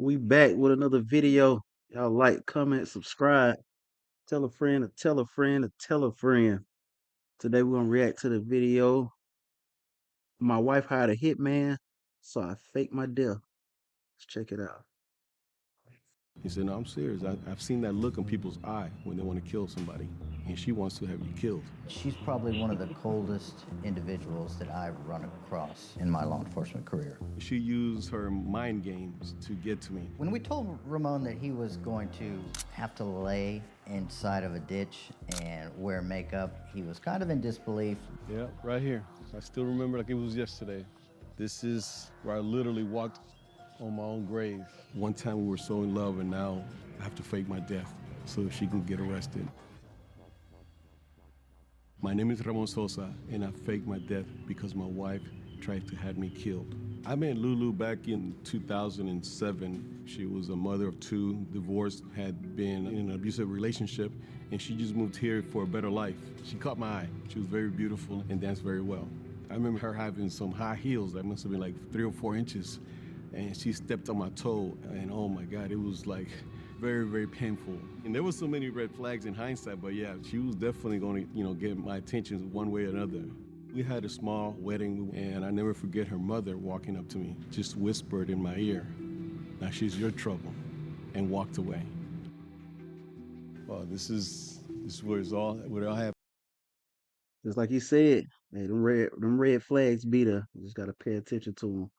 We back with another video. Y'all like, comment, subscribe, tell a friend, or tell a friend, or tell a friend. Today we're gonna react to the video. My wife hired a hitman, so I faked my death. Let's check it out. He said, no, I'm serious. I've seen that look in people's eye when they want to kill somebody, and she wants to have you killed. She's probably one of the coldest individuals that I've run across in my law enforcement career. She used her mind games to get to me. When we told Ramon that he was going to have to lay inside of a ditch and wear makeup, he was kind of in disbelief. Yeah, right here. I still remember like it was yesterday. This is where I literally walked on my own grave. One time we were so in love, and now I have to fake my death so she can get arrested. My name is Ramon Sosa, and I faked my death because my wife tried to have me killed. I met Lulu back in 2007. She was a mother of two, divorced, had been in an abusive relationship, and she just moved here for a better life. She caught my eye. She was very beautiful and danced very well. I remember her having some high heels that must have been like 3 or 4 inches, and she stepped on my toe, and oh my God, it was like very, very painful. And there was so many red flags in hindsight, but yeah, she was definitely going to, get my attention one way or another. We had a small wedding, and I never forget her mother walking up to me, just whispered in my ear, "Now she's your trouble," and walked away. Well, this is where it all happened. Just like he said, hey, them red flags be there. You just gotta pay attention to them.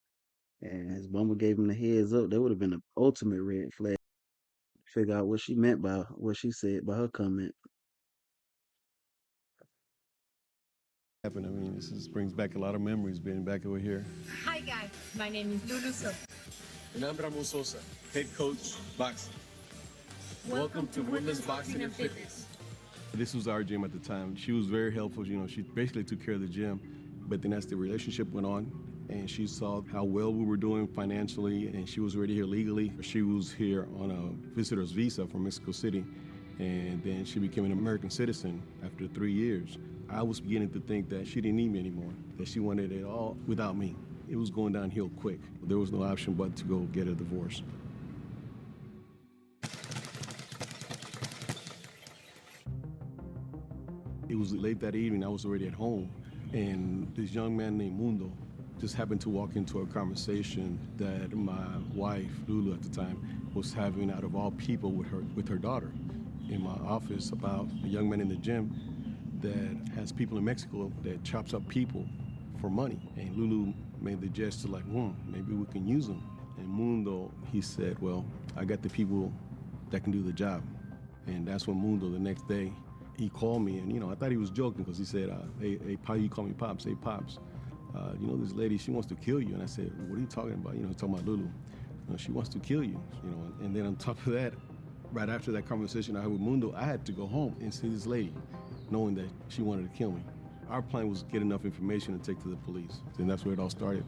And his mama gave him the heads up. That would have been the ultimate red flag. Figure out what she meant by what she said by her comment. I mean, this brings back a lot of memories being back over here. Hi guys, my name is Lulu So. And I'm Ramon Sosa, head coach, boxing. Welcome to Women's Boxing and Fitness. This was our gym at the time. She was very helpful. She basically took care of the gym. But then as the relationship went on, and she saw how well we were doing financially, and she was already here legally. She was here on a visitor's visa from Mexico City, and then she became an American citizen after 3 years. I was beginning to think that she didn't need me anymore, that she wanted it all without me. It was going downhill quick. There was no option but to go get a divorce. It was late that evening. I was already at home, and this young man named Mundo just happened to walk into a conversation that my wife, Lulu at the time, was having out of all people with her daughter in my office about a young man in the gym that has people in Mexico that chops up people for money. And Lulu made the gesture like, maybe we can use them. And Mundo, he said, well, I got the people that can do the job. And that's when Mundo, the next day, he called me, and I thought he was joking because he said, hey, you call me Pops, hey, Pops. This lady, she wants to kill you. And I said, what are you talking about? Talking about Lulu. She wants to kill you, And then on top of that, right after that conversation I had with Mundo, I had to go home and see this lady, knowing that she wanted to kill me. Our plan was to get enough information to take to the police. And that's where it all started.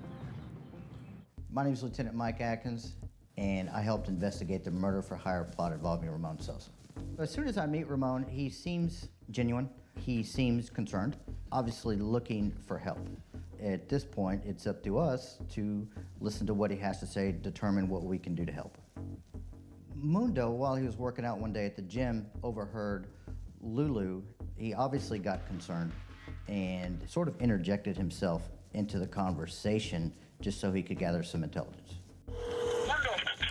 My name is Lieutenant Mike Atkins, and I helped investigate the murder for hire plot involving Ramon Sosa. As soon as I meet Ramon, he seems genuine. He seems concerned, obviously looking for help. At this point, it's up to us to listen to what he has to say, determine what we can do to help. Mundo, while he was working out one day at the gym, overheard Lulu. He obviously got concerned and sort of interjected himself into the conversation just so he could gather some intelligence.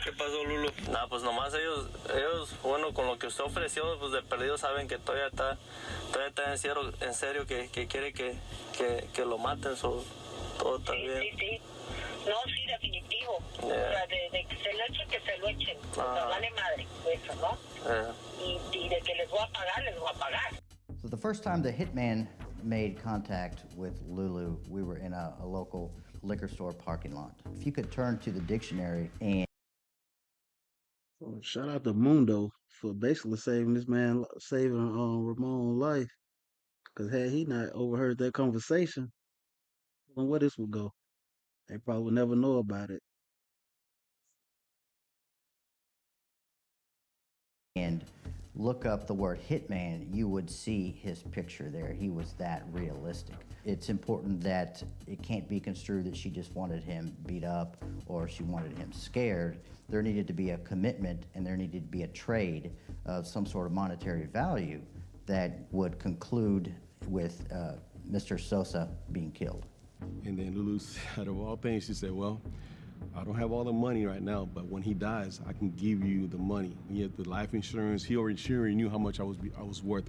¿Qué pasó, Lulu? Nah, pues nomás ellos, bueno, con lo que usted ofreció, pues de perdido saben que todavía está en serio que quiere que lo maten, todo está bien. Sí. No, sí, definitivo. O sea, de que se lo echen, que se lo echen. O sea, vale madre, eso, ¿no? Y de que les voy a pagar. So the first time the hitman made contact with Lulu, we were in a local liquor store parking lot. If you could turn to the dictionary and So shout out to Mundo for basically saving Ramon's life. Because had he not overheard that conversation, I don't know where this would go. They probably would never know about it. look up the word Hitman, you would see his picture there. He was that realistic. It's important that it can't be construed that she just wanted him beat up or she wanted him scared. There needed to be a commitment and there needed to be a trade of some sort of monetary value that would conclude with Mr. Sosa being killed. And then Lulu, out of all things, she said, well, I don't have all the money right now, but when he dies, I can give you the money. He had the life insurance. He already knew how much I was worth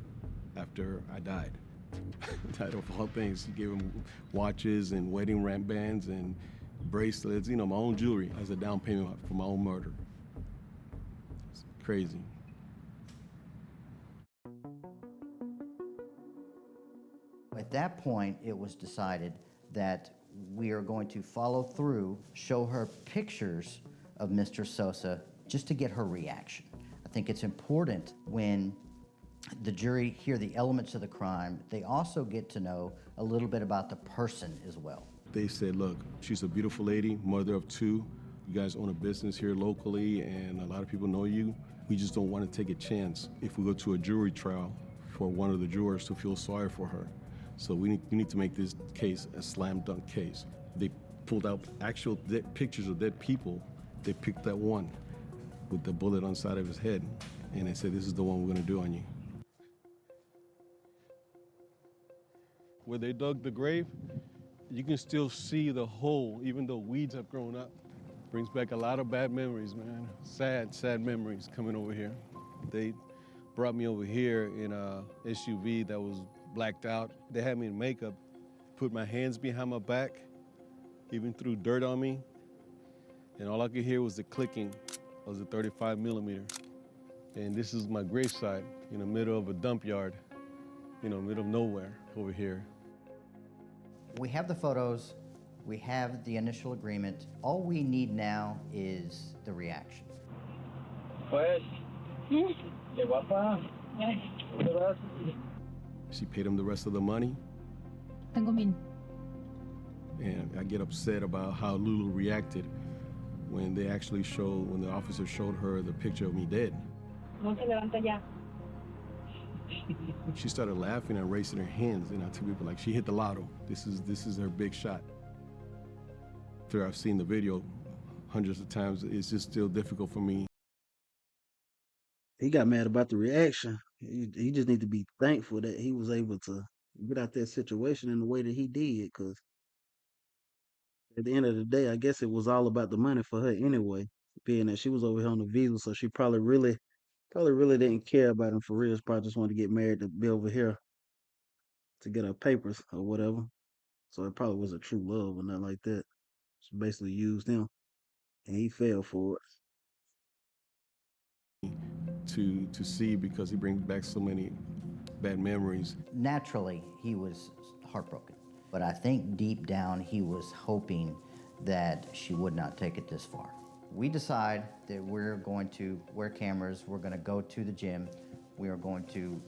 after I died. Out of all things, he gave him watches and wedding bands and bracelets, my own jewelry as a down payment for my own murder. It's crazy. At that point, it was decided that we are going to follow through, show her pictures of Mr. Sosa just to get her reaction. I think it's important when the jury hear the elements of the crime, they also get to know a little bit about the person as well. They said, look, she's a beautiful lady, mother of two. You guys own a business here locally and a lot of people know you. We just don't want to take a chance if we go to a jury trial for one of the jurors to feel sorry for her. So we need to make this case a slam dunk case. They pulled out actual dead pictures of dead people. They picked that one with the bullet on the side of his head. And they said, this is the one we're gonna do on you. Where they dug the grave, you can still see the hole, even though weeds have grown up. Brings back a lot of bad memories, man. Sad, sad memories coming over here. They brought me over here in a SUV that was blacked out. They had me in makeup, put my hands behind my back, even threw dirt on me. And all I could hear was the clicking of the 35 millimeter. And this is my gravesite in the middle of a dump yard, middle of nowhere over here. We have the photos, we have the initial agreement. All we need now is the reaction. Pues, de guapa. She paid him the rest of the money. Tengo mil. And I get upset about how Lulu reacted when the officer showed her the picture of me dead. No se levanta ya. She started laughing and raising her hands, and I tell people like she hit the lotto. This is her big shot. After I've seen the video hundreds of times, it's just still difficult for me. He got mad about the reaction. He just need to be thankful that he was able to get out that situation in the way that he did, because at the end of the day, I guess it was all about the money for her anyway, being that she was over here on the visa, so she probably really didn't care about him for real. She probably just wanted to get married to be over here to get her papers or whatever. So it probably was a true love or nothing like that. She basically used him, and he fell for it. To see, because he brings back so many bad memories. Naturally, he was heartbroken. But I think deep down, he was hoping that she would not take it this far. We decide that we're going to wear cameras, we're going to go to the gym, we are going to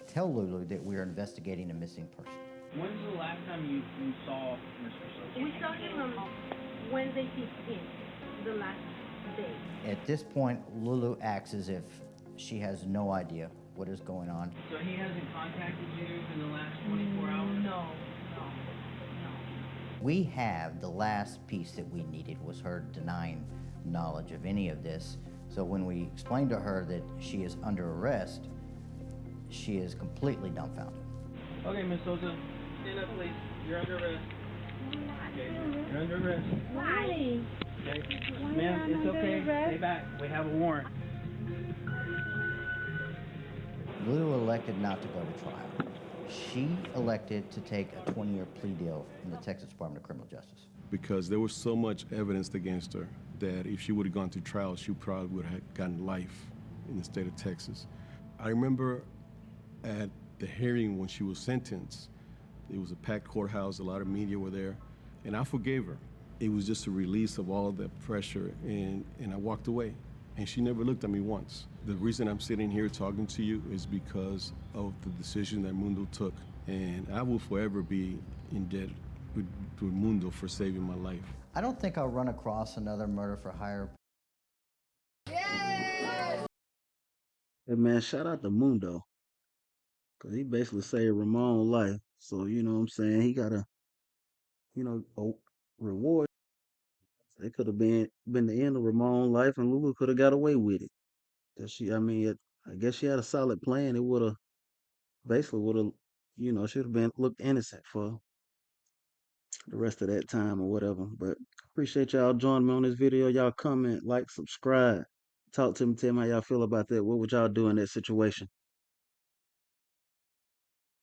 tell Lulu that we are investigating a missing person. When's the last time you saw Mr. Sosa? We saw him on Wednesday 15th, the last day. At this point, Lulu acts as if she has no idea what is going on. So he hasn't contacted you in the last 24 hours? No. We have the last piece that we needed was her denying knowledge of any of this. So when we explained to her that she is under arrest, she is completely dumbfounded. Okay, Miss Sosa, stand up, please. You're under arrest. Okay, you're under arrest. Why? Okay, ma'am, it's okay. Stay back. We have a warrant. Lulu elected not to go to trial. She elected to take a 20-year plea deal in the Texas Department of Criminal Justice. Because there was so much evidence against her that if she would have gone to trial, she probably would have gotten life in the state of Texas. I remember at the hearing when she was sentenced, it was a packed courthouse, a lot of media were there, and I forgave her. It was just a release of all that pressure, and I walked away. And she never looked at me once. The reason I'm sitting here talking to you is because of the decision that Mundo took. And I will forever be in debt to Mundo for saving my life. I don't think I'll run across another murder for hire Hey man, shout out to Mundo, cause he basically saved Ramon's life. So you know what I'm saying, he got a a reward. It could have been the end of Ramon's life, and Lulu could have got away with it. Cause I guess she had a solid plan. It would have basically would have, should have been looked innocent for the rest of that time or whatever. But appreciate y'all joining me on this video. Y'all comment, like, subscribe, talk to me, tell me how y'all feel about that. What would y'all do in that situation?